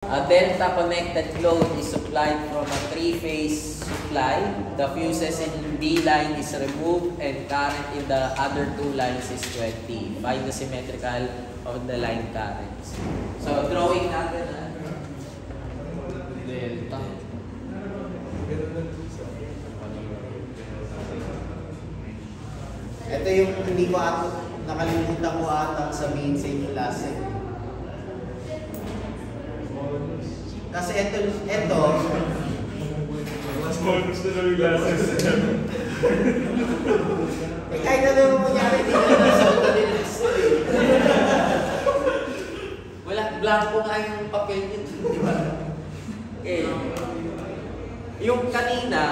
A delta connected load is supplied from a three-phase supply. The fuses in B line is removed and current in the other two lines is 20. Find the symmetrical of the line currents. So, drawing natin delta. Ito yung hindi ko nakalimutan ko atang sabihin sa inyo last time. Kasi ito mas bonus na lang yung glasses. kahit ano yung mangyari, hindi na nasa Wala, blanco nga yung papel nito, di ba? Okay. Yung kanina,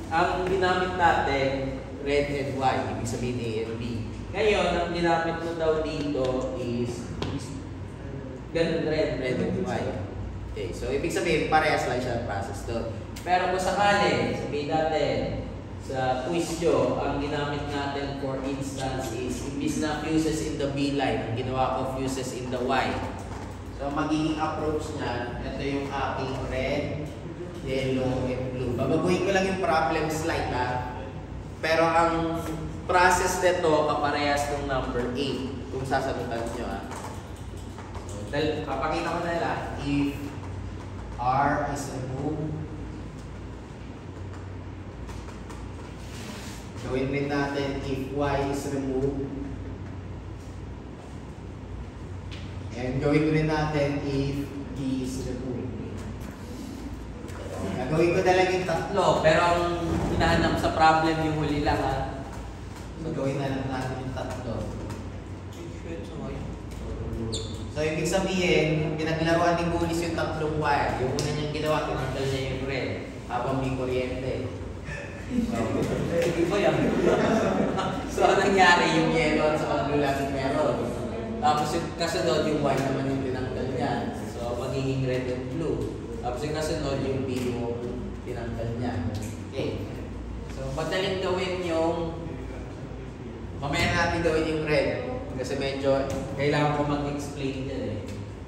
ang ginamit natin, red and white, ibig sabihin A and B. Ngayon, ang ginamit mo daw dito is ganun red and white. Okay, so ibig sabihin, parehas lang siya process doon. Pero kung sakali, sabihin natin, sa quiz nyo, ang ginamit natin for instance is, imbis na fuses in the B line, ang ginawa ko fuses in the Y. So, magiging approach niya, ito yung aking red, yellow, and blue. Babaguhin ko lang yung problem slide, ha? Pero ang process nito, kaparehas ng number 8, kung sasagutan nyo, ha? So, kapakita ko na lang, if R is removed, gawin rin natin if Y is removed, and gawin rin natin if D is removed. Gagawin ko na lang yung tatlo, Pero ang hinahanap sa problem yung huli lang, ha? so gawin na lang natin yung tatlo. So, ibig sabihin, pinaglaruan ni Gulis yung tatlong wire. Yung una niyang ginawa, tinanggal niya yung red habang may kuryente. Iba yan. So, nangyari yung yellow at sa blue lang meron. Tapos yung kasunod, yung white naman yung tinanggal niya. So, magiging red and blue. Tapos yung kasunod, yung B yung tinanggal niya. Okay. So, madaling gawin yung mamaya natin gawin yung red. Kasi medyo kailangan ko mag-explain dyan eh.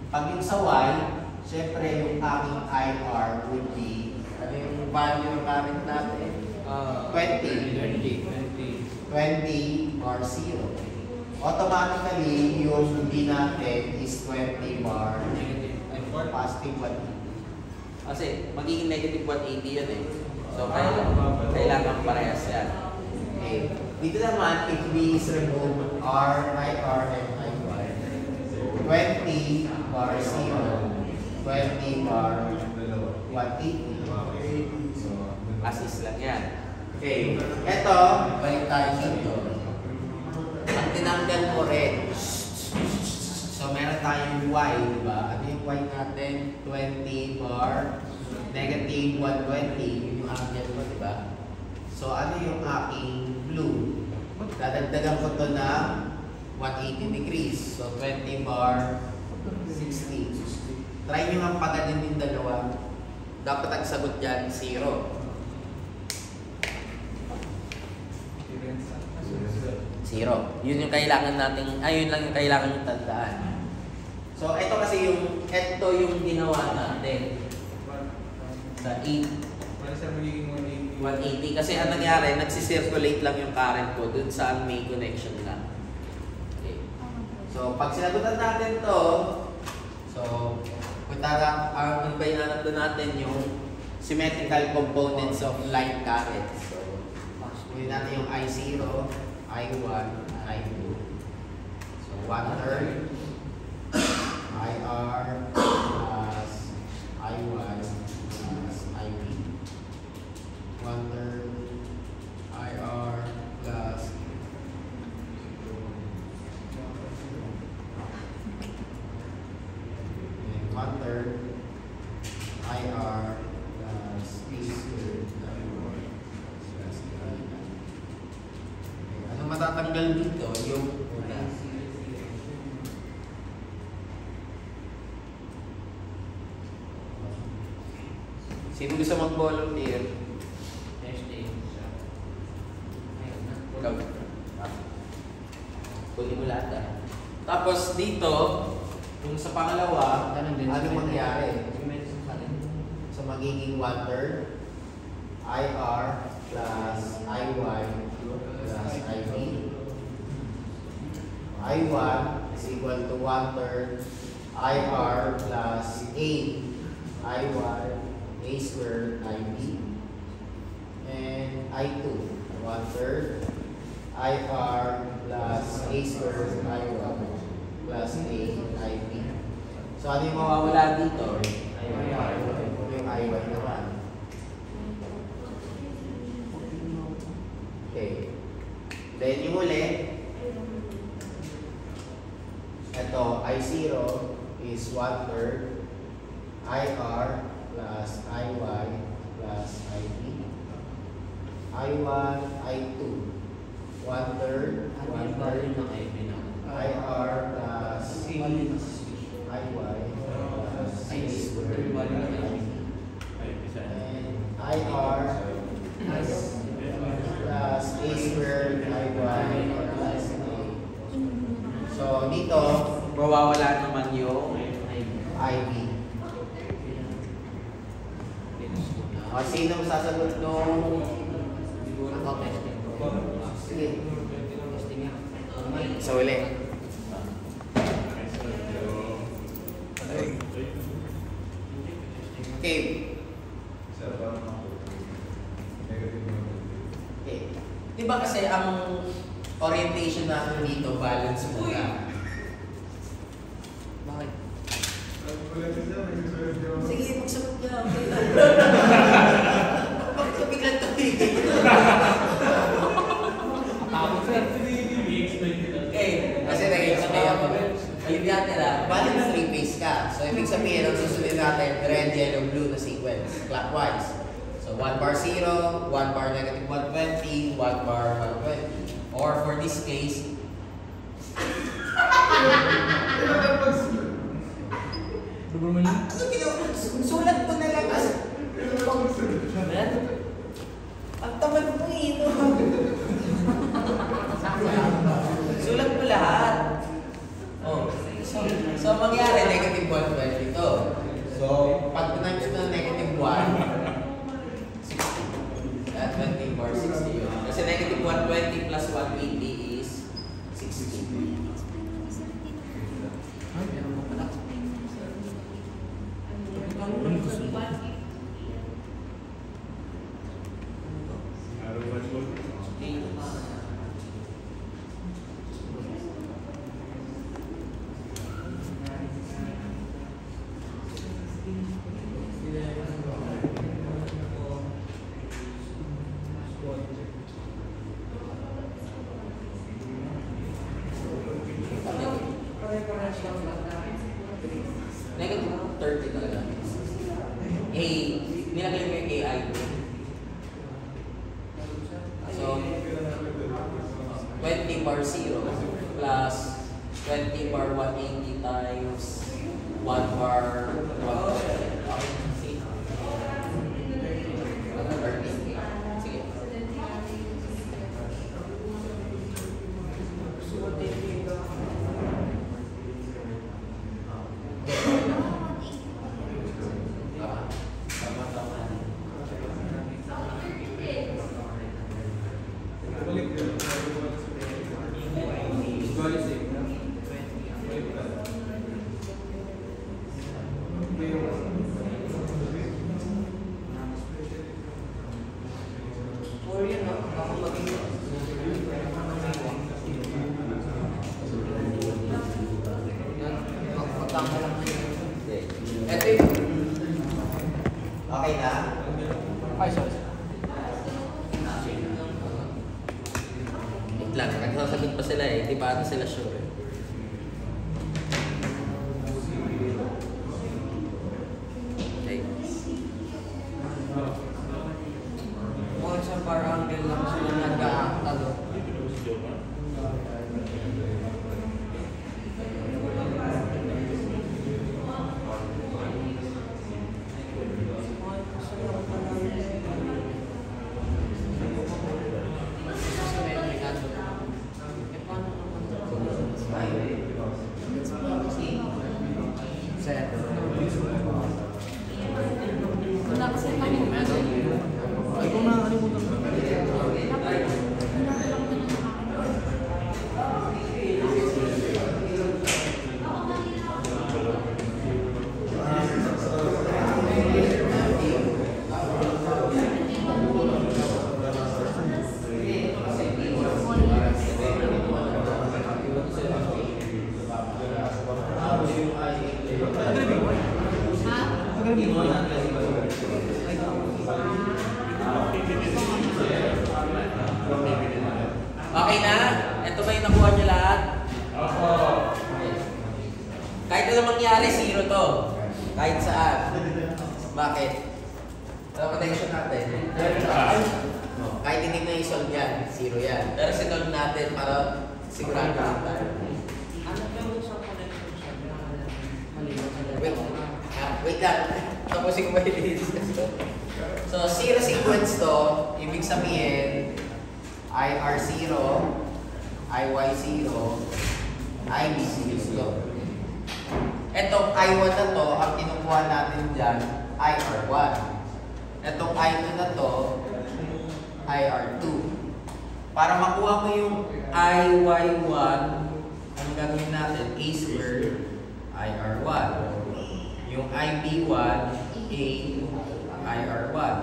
Pag yung sa Y, syempre yung aking IR would be, Ano yung value ng current natin? 20 bar 0. Automatically, yung B natin is 20 bar positive 1. Kasi magiging negative 180 yun eh. So kailangan parehas yan. Okay. Dito naman, if B is removed, R, IR, and IY. 20 bar 0, 20 bar 180. As is lang yan. Okay. Ito, balik tayo dito. Ang tinanggal ko red. So, meron tayong Y, di ba? Ano yung Y natin? 20 bar negative 120. Yun yung angle ko, di ba? So, ano yung aking blue? Dadagdagan ko to na 180 degrees. So, 20 bar 60. Try nyo nga paganin yung dalawa. Dapat ang sagot dyan, 0. 0. Yun yung kailangan nating, yun lang yung kailangan yung tandaan. So, ito kasi ito yung ginawa natin sa 180. Kasi ang nangyari, nagsisirculate lang yung current ko dun sa may connection lang. Okay. So, pag sinagutan natin to, so, ang bayanap doon natin yung symmetrical components of line current. So, kunin natin yung I0, I1, I2. So, 1/3 IR plus I1 plus IB. 1/3 IR plus 1/3 IR plus P2 plus ano matatanggal dito? Yung una. Sino gusto mag-volunteer? Kunin mo lahat. Tapos dito, Kung sa pangalawa, Ganun din. ano mangyari? Medicine sa atin. So magiging 1/3 IR plus IY plus IB. I1 is equal to 1/3 IR plus A IY A squared IB. And I2 1/3 IR plus A squared IY plus A IB. So ano yung mawawala dito? Yung IY naman. Okay. Then yung uli, ito, I0 is 1/3 IR plus IY plus IB. I1, I2, 1/3 IR plus IY plus A squared and IR plus A squared IY plus A. So dito, mawawala naman yung IB. Sino sasagot nung Ako, testing. sige, Testing nga. sa uli. Okay. Okay. Di ba kasi ang orientation natin dito, balance muna. Bakit? Sige, magsagot niya. Okay lang. Bakit ka biglang tumigil? Takot, sir. Okay, kasi nag-explain ako. Alibihan nila, balance 3-phase ka. So, ibig sabihin, ang susunod natin, red, yellow, blue na sequence, clockwise. So, 1 bar 0, 1 bar negative 120, 1 bar 120. Or for this case, ano ginawa? Sulat ko na lang. Ang tamad mo eh, no? Sulat mo lahat. Oh. So mangyari, negative 120 ito. So, pag times mo ng negative 1, 60. 20 bar 60 yun. Kasi negative 120 plus 180 is 60. Meron mo pala. Negative 30 talaga. A, nilagay mo yung AI. So, 20 bar 0 plus 20 bar 180 times 1 bar 120. Okay, see? 30. Sige. Tama-tama. Or yun, no? Baka maging... Magkama lang na yun. Ito yung... Okay na? Ay, sorry. Wait lang, nagsasagot pa sila eh. Di pa ata sila sure. Okay. Mga sa bar angle lang sila nagkakatalo. Okay na? Ito ba yung nakuha niyo lahat? Kahit ano mangyari, zero to. Kahit saan. Bakit? Ano protection natin? Kahit hindi na i-solve yan, zero yan. Pero sinolve natin para sigurado tayo. Ano ba yung sa connection sa Wait lang. Tapusin ko ba yung discuss to? So, zero sequence to, ibig sabihin, IR0, IY0, IB0. Etong I1 na to, ang kinukuha natin dyan, IR1. Etong I2 na to, IR2. Para makuha mo yung IY1, ang gagawin natin, A squared, IR1. Yung IB1, A, IR1.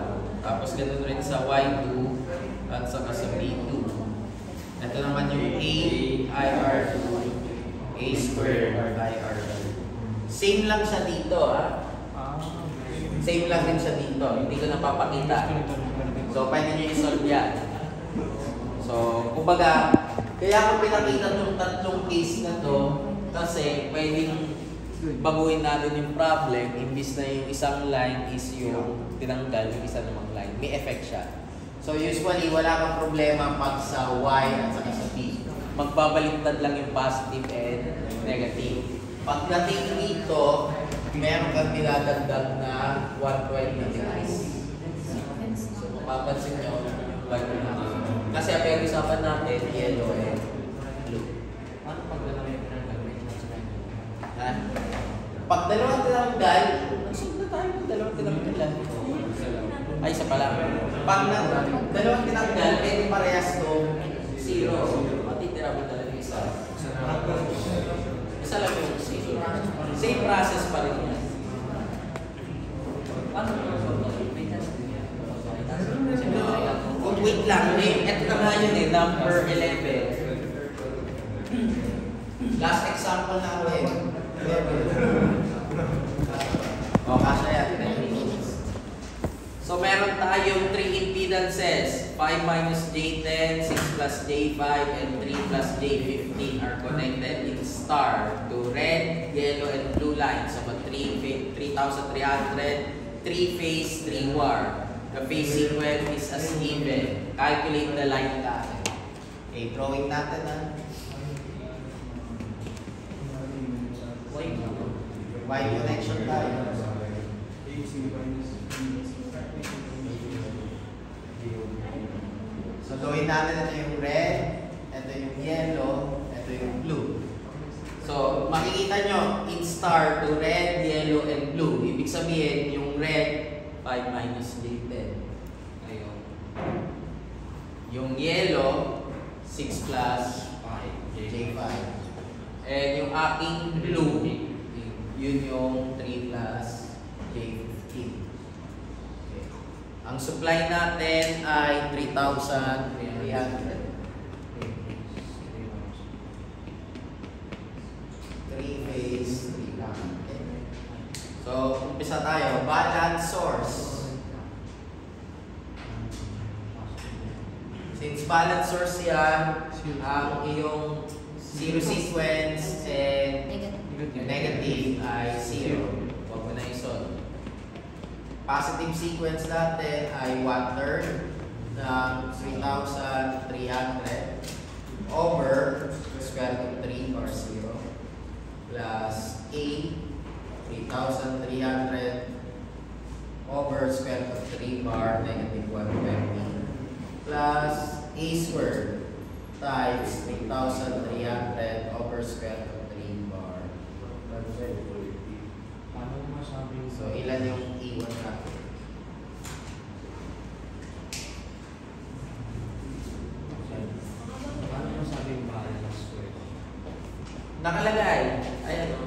Tapos ganun rin sa Y2 at saka sa B2. Ito naman yung A, IR2, A squared, IR2. Same lang siya dito, ha? Same lang din siya dito. Hindi ko napapakita. So, pwede nyo i-solve yan. So, kumbaga, kaya ako pinakita itong tatlong case na to kasi pwedeng baguhin natin yung problem imbis na yung isang line is yung tinanggal yung isa namang line. May effect siya. So, usually, wala kang problema pag sa Y at saka sa B. Magbabaliktad lang yung positive and negative. Pagdating dito, meron kang niladagdag na 120 degrees. So, mapapansin nyo yung value natin. Kasi ang pag-usapan natin, yellow and blue. Ano pag dalawa yung pinagagawin mo sa kanya? Ha? Pag dalawang tinanggal, nagsunod na tayo ng dalawang tinanggal. Ay, isa pala. Pag dalawang tinanggal, pwede parehas to 0. Matitira mo talaga yung isa. Isa lang yung 0. Same process pa rin yan. Paano mo Kung wait lang, ito na nga yun number 11. Last example natin. O, kasha yan. So, meron tayong 3 impedances. 5 minus J10, 6 plus J5, and 3 plus J15 are connected in star to red, yellow, and blue lines of a 3,300, 3-phase, 3-war. The phase sequence is as given. Calculate the line natin. Okay, drawing natin na. Y connection tayo. So, gawin natin ito yung red, ito yung yellow, ito yung blue. So, makikita nyo, in star to red, yellow, and blue. Ibig sabihin, yung red, 5 minus J10. Ayun. Yung yellow, 6 plus 5, J5. And yung aking blue, yun yung 3 plus J15. Okay. Ang supply natin ay 3,300. 3-phase, 3 lang. Okay. So, umpisa tayo. Balance source. Since balance source yan, ang iyong zero sequence and negative ay 0. Huwag mo na isolve. Positive sequence natin ay 1/3 ng 3,300 over square root of 3 or 0 plus A 3,300 over square root of 3 bar negative 120 plus A squared times 3,300 over square root of 3 bar. Paano mo masabi? So, ilan yung E1 natin? Paano mo masabi yung balance square? Nakalagay. Ayan o.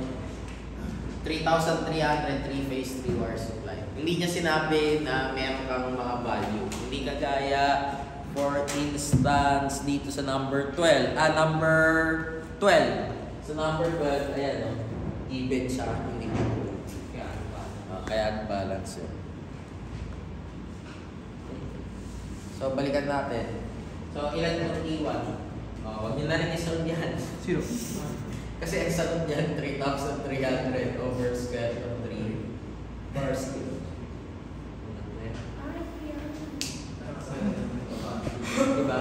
3,300 3-phase 3-wire supply. Hindi niya sinabi na meron kang mga value. Hindi kagaya, for instance, dito sa number 12. Number 12. Sa number 12, ayan o. Even siya. Hindi ko. Kaya ano ba? Kaya unbalance yun. So, balikan natin. So, ilan yung iwan? Huwag nyo na rin isunod yan. Zero. Kasi ang sunod yan, 3,300 over square root of 3 bar 0. Diba?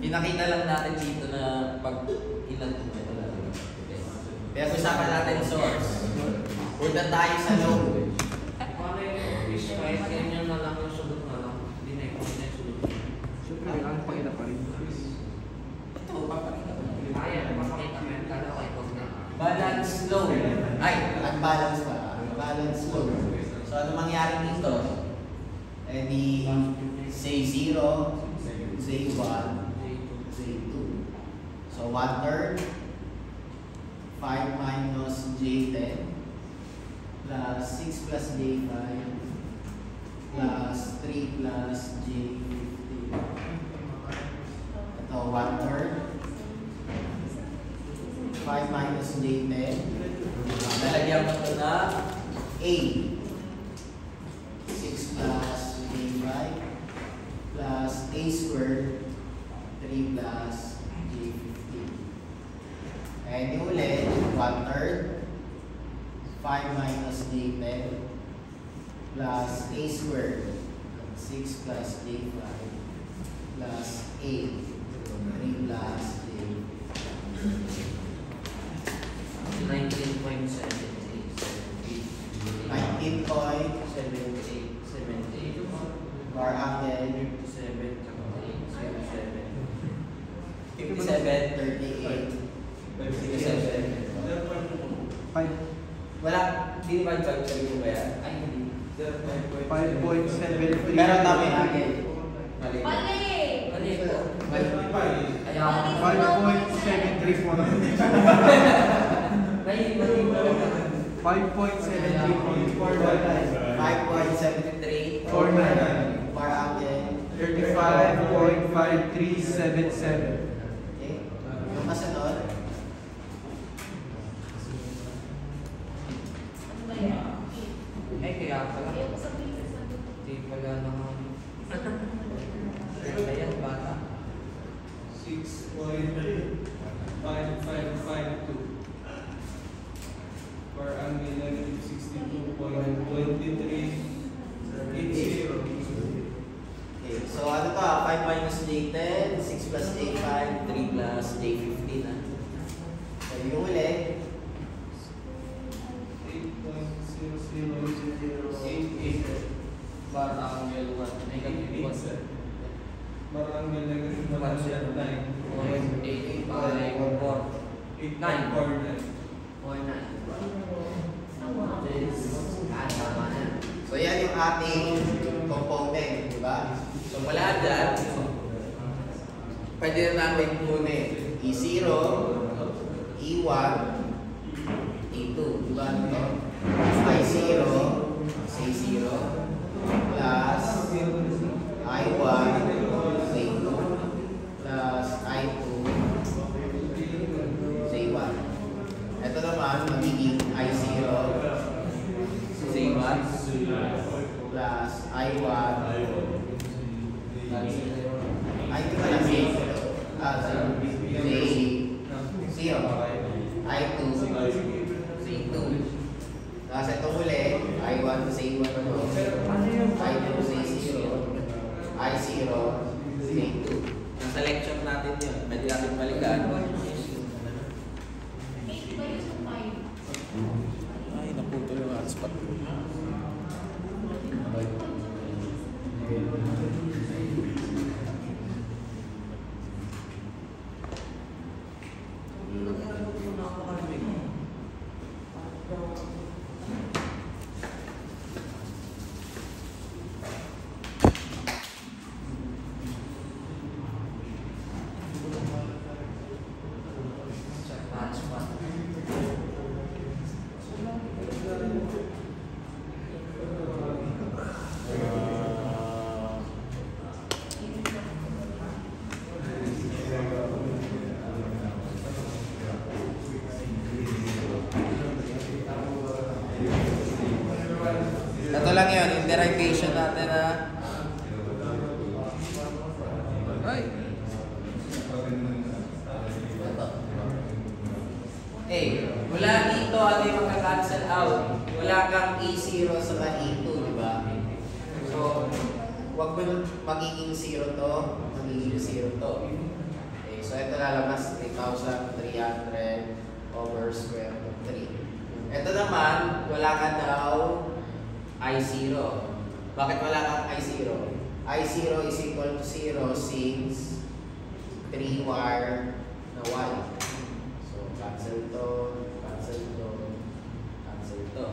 Pinakita lang natin dito na pag ilan ito na. Kaya usapan natin source. Punta tayo sa load. Paano yung fish? Kahit ganyan na lang yung sunod na lang. Hindi na yung sunod. Siyempre, kailangan pakita pa rin. Ito, papakita ko. Ayan, mapakita mo yan. Kala ko ay pag na. Balance load. Ay, unbalanced pa. Unbalanced load. So, ano mangyari dito? Eh di, say 0, say 1, say 2. So, 1/3, 5 minus J10, plus 6 plus J5, plus 3 plus J15. Ito, 1/3, 5 minus J10, Lalagyan mo ito na A, 6 plus J5 plus A squared 3 plus J15. And yung ulit, 1/3 5 minus J10 plus A squared 6 plus J5 plus A 3 plus J15. 19 point bar angle 57, 38. 57. 5. Wala, hindi ba yung sabi ko ba yan? Ay, hindi. 5.73. Pero tama yung angle. Mali. Ano ito? Kaya 5.734. Mali, mali. 5.734. 5.73. 5.73 bar angle 35.5377. okay. Yung kasunod Ay, kaya pala. Hindi pala naman. Kaya bata. 6.5552. For angle negative 62.2380. okay. So ano to 5 minus J10 6 plus J5 3 plus J15 ah. so yung ulit 8.0088. Bar angle 1. Negative 1. Barangay negative 109. 8.5 so yan yung ating component di ba So mula dyan, pwede na natin kunin E0 E1 E2 di ba ito I0 C0 plus I1 C2 plus I2 C1 ito naman magiging I0 C1 plus I1 I2 pala C0 I2 C2 tapos itong uli I1 to C1 I2 C0 I0 C2 Nasa lecture natin yun. Pwede natin balikan. Ay, naputol yung hotspot ko. derivation natin na ay. Mula dito, ano yung magka-cancel out? Wala kang E0 sa E2, di ba? So, wag mo magiging 0 to, magiging 0 to. Okay, so ito lalabas 3,300 over square root of 3. Ito naman, wala ka daw I0. Bakit wala kang I0? I0 is equal to 0 since 3 wire na Y. So, cancel to, cancel to, cancel to.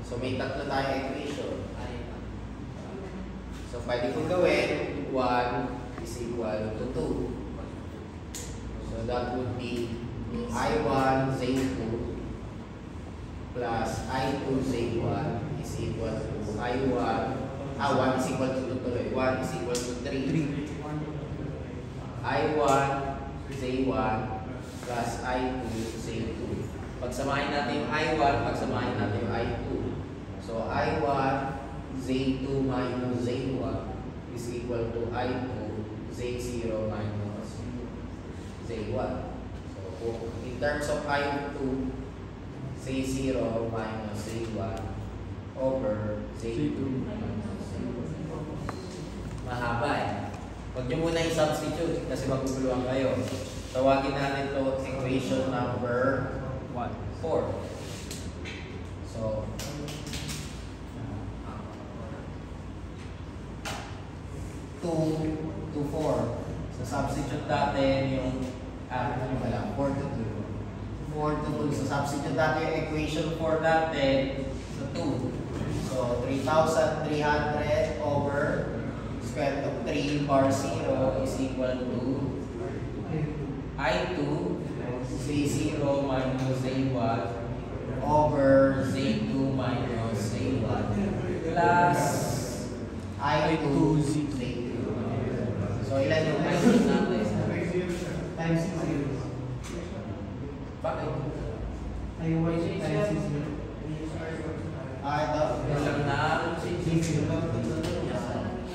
So, may tatlo tayong equation. So, pwede kong gawin 1 is equal to 2. So, that would be I1 Z2 plus I2 Z1 is equal to I1. 1 is equal to 2 tuloy. 1 is equal to 3. I1 Z1 plus I2 Z2. Pagsamahin natin yung I1, pagsamahin natin yung I2. So, I1 Z2 minus Z1 is equal to I2 Z0 minus Z1. So, in terms of I2, Z0 minus Z1 over Z2 minus Z1. Mahaba eh. Huwag nyo muna i-substitute kasi magpupuluan kayo. Tawagin natin ito equation number 4. So, 2 to 4. So, substitute natin yung 4 to 2. 4 to 2. So, substitute natin yung equation 4 natin sa 2. So, 3,300 over square root of 3 bar 0 is equal to I2 Z0 minus Z1 over Z2 minus Z1 plus I2 Z2. So, ilan yung I2 natin? Times 0. Bakit? I1 times 0. Ito. Walang na.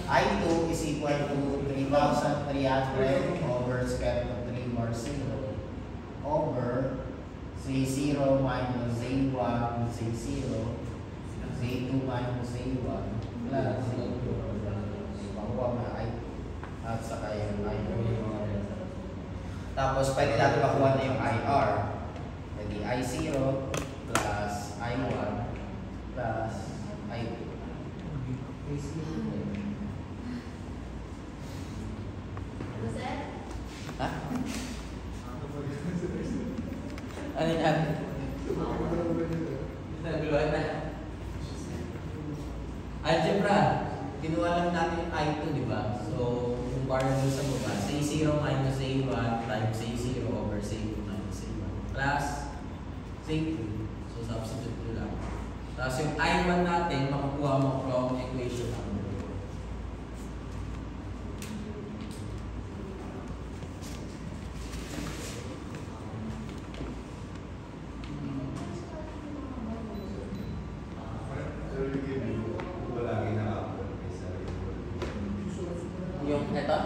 I2 is equal to 3,300 over square root of 3 bar 0 over Z0 minus Z1 Z0 Z2 minus Z1 plus makuha mo I at saka yung I2. Tapos pwede natin makuha na yung IR. Pwede I0 plus I1 plus I2. Ha? Ano yan? Naguluhan na. Algebra. Kinuha lang natin yung I2, di ba? So, yung variable sa baba, C0 minus A1 times C0 over C2 minus A1 plus C2. So, substitute ko lang. Tapos yung I1 natin, makukuha mo from equation number 4. Yung ito,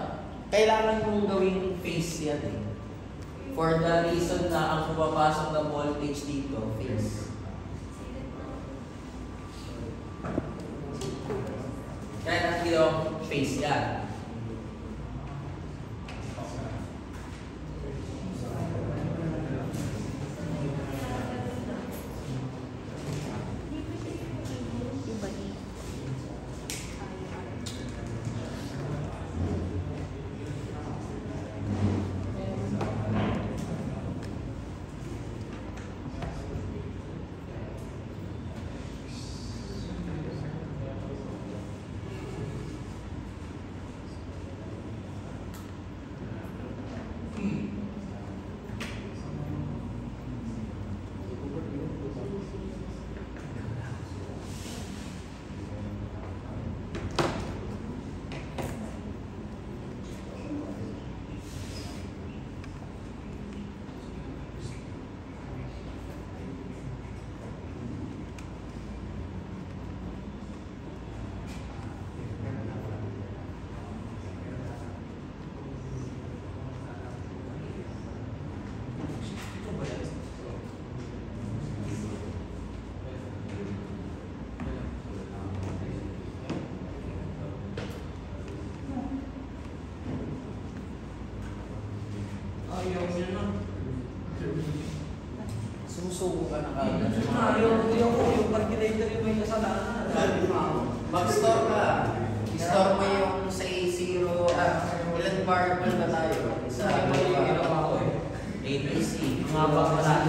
kailangan mong gawing phase yan eh. For the reason na ang pumapasok na voltage dito, phase. Kaya natin yung phase yan. susuko ka na kagad. Yung calculator yung may kasalanan. Mag-store ka. I-store mo yung sa A0. Ilan variable ba tayo? Isa, ABC. Mga pala.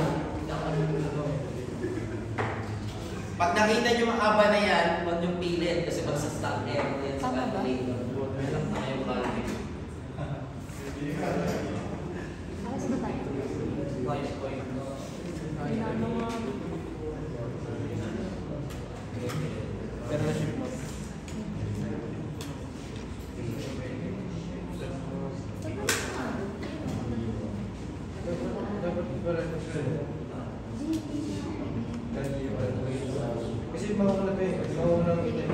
Pag nakita nyo mahaba na yan, huwag nyo pilit kasi magsa-stop error yan sa Tama ba? calculator. Meron tayo calculator. Alas ba tayo? Kasi mauna pa eh. Mauna ang ito.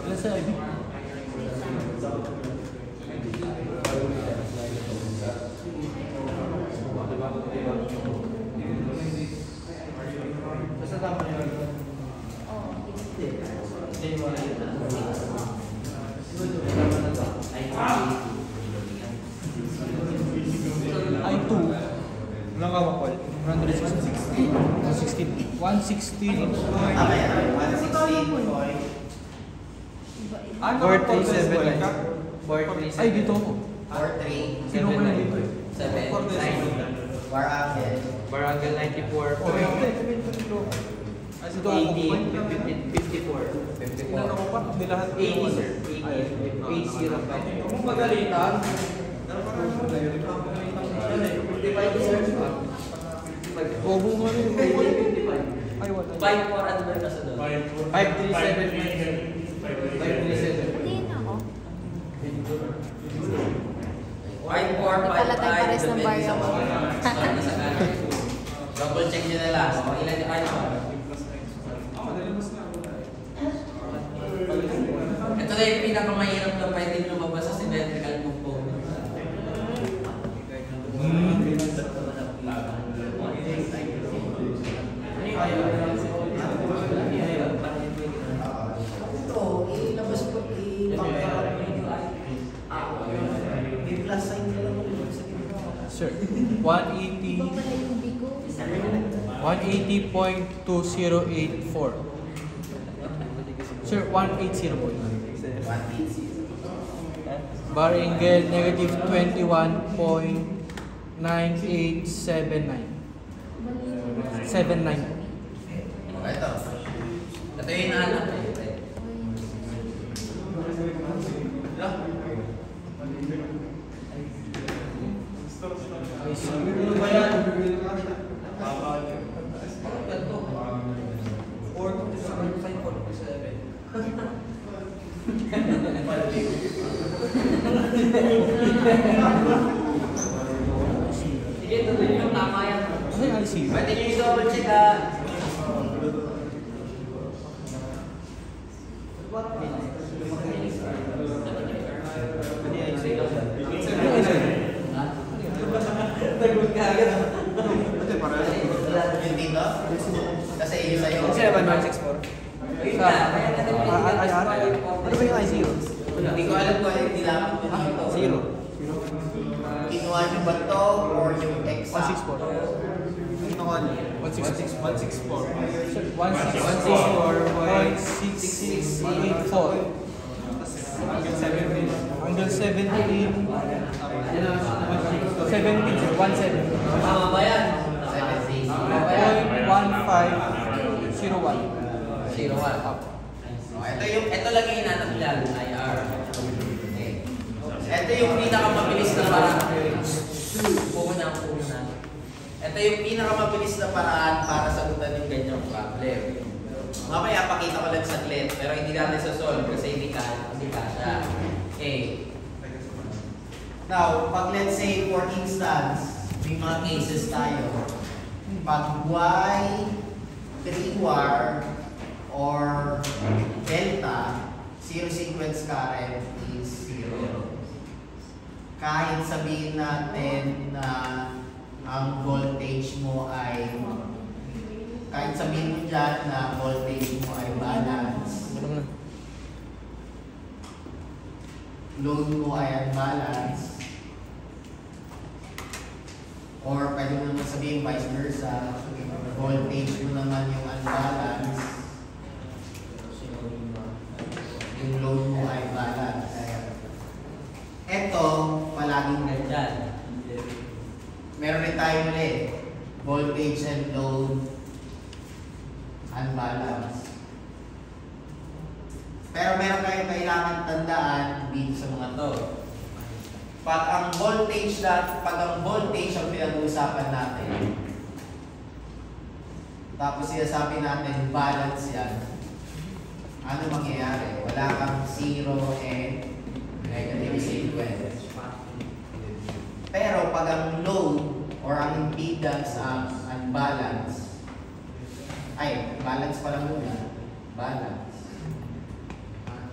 Ilan sa IB? Basta tama yun. Oo. I2. Ilang ka makuha? 116. 116. 116. Tama yan. 116 point. Ano Board ang 379. Board Ay, dito ako. 4-3. Sino ko na dito eh? 7. 9. Barangay. Barangay 94. Oh, hindi. Ay, dito ako. 54. Ilan ako pa? Hindi lahat. 80 sir. 80 lang ba? Kung magalitan. Bobo nga rin. Ay, wala. 5-4 ano ba yung kasunod? 537. 537. Tingin ako. 5-4, 5-5. Nakalagay pares ng depende sa baryo. mga start na sa kanan. Double check nyo na lang. Kung ilan yung ano. Ito na yung pinakamahirap na pwede lumabas sa symmetrical component. Ito, ilabas ko i-plus sign ka lang ulit sa ginawa. Sir, Iba 180. pala yung bigo. 180.2084. Sir, 180 po. 180. Bar angle negative 21.9879. 79. Ito. Ito yung hinahanap eh. Sige, tuloy yung tama yan. Ano yung ICU? Pwede nyo yung double check ha. Tagot ka agad. Yung dito? Kasi yung sa'yo. Kasi naman 164. Ayun na, kaya na naman yung Ano ba yung I0? Hindi ko alam kung yung nilapit ko dito. Zero. Kinuha nyo ba to or yung exact? 164. 164. 164. 164.6684. Hanggang 17. 17, 17. Tama ba yan? 70. 0.1501. 0-1. Ito lang yung hinanap dyan, IR. Okay. Ito yung pinakamabilis na paraan. Puuna. Ito yung pinakamabilis na paraan para sagutan yung ganyang problem. Mamaya pakita ko lang saglit, pero hindi natin sa-solve kasi hindi kasha. Okay. Now, pag let's say for instance, may mga cases tayo. Pag Y, 3-war, or delta, zero sequence current is 0. Kahit sabihin natin na ang voltage mo ay, kahit sabihin mo dyan na voltage mo ay balance, load mo ay unbalance, or pwede mo naman sabihin vice versa. Voltage mo naman yung unbalance. Yung load mo ay balance. Ito, palaging Nandyan. meron rin tayo ulit. Voltage and load unbalance. Pero meron kayong kailangan tandaan dito sa mga to. Pag ang voltage ang pinag-uusapan natin, tapos sinasabi natin balance yan, ano mangyayari? Wala kang zero and negative sequence. Pero pag ang load or ang impedance ang unbalance, balance pa lang muna, balance.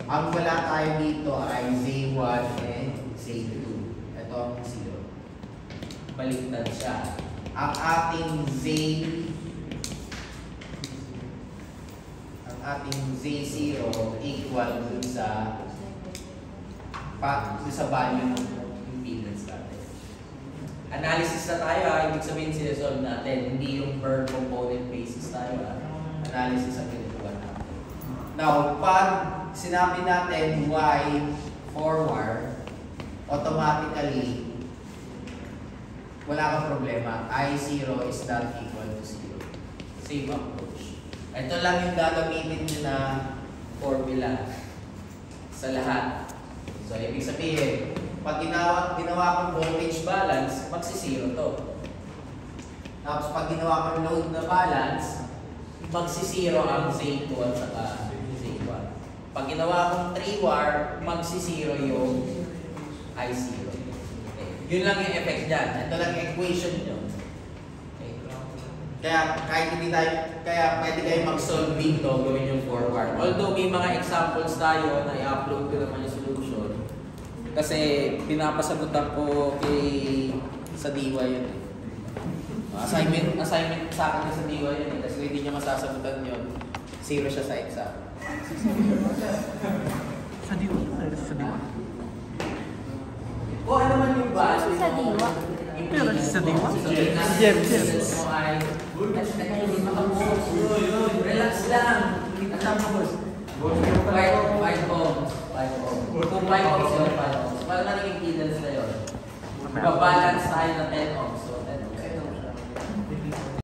Ang wala tayo dito ay Z1 and Z2. Ito ang 0. Baliktad siya. Ang ating Z0 equal dun sa value ng impedance natin. Analysis na tayo ibig sabihin sinesolve natin, hindi yung per component basis tayo Analysis ang ginagawa natin. Now, pag sinabi natin Y forward, automatically, wala kang problema. I0 is not equal to 0. Same approach. Ito lang yung gagamitin nyo na Formula sa lahat. so, ibig sabihin, pag ginawa kong voltage balance, magsi-0 to. Tapos pag ginawa kong load na balance, magsi-0 ang Z2 at saka Z1. Pag ginawa kong 3-war, magsi-0 yung I0. Okay. Yun lang yung effect dyan. Ito lang yung equation nyo. Okay. Kaya pwede kayo mag-solve dito, gawin yung forward. Although may mga examples tayo na i-upload ko naman yung solution. Kasi pinapasagutan ko sa DIY yun. Assignment sa akin sa DIY yun. Kasi hindi niya masasagutan yun. 0 siya sa exam. Sa diwa. Sa diwa. O ano man yung value Sa diwa. Pero sa diwa. Jeff. Relax lang. Kita sama boss. 5 ohms. 5 ohms. Kung 5 ohms yun, 5 ohms. Parang naging impedance na yun. Babalance tayo ng 10 ohms.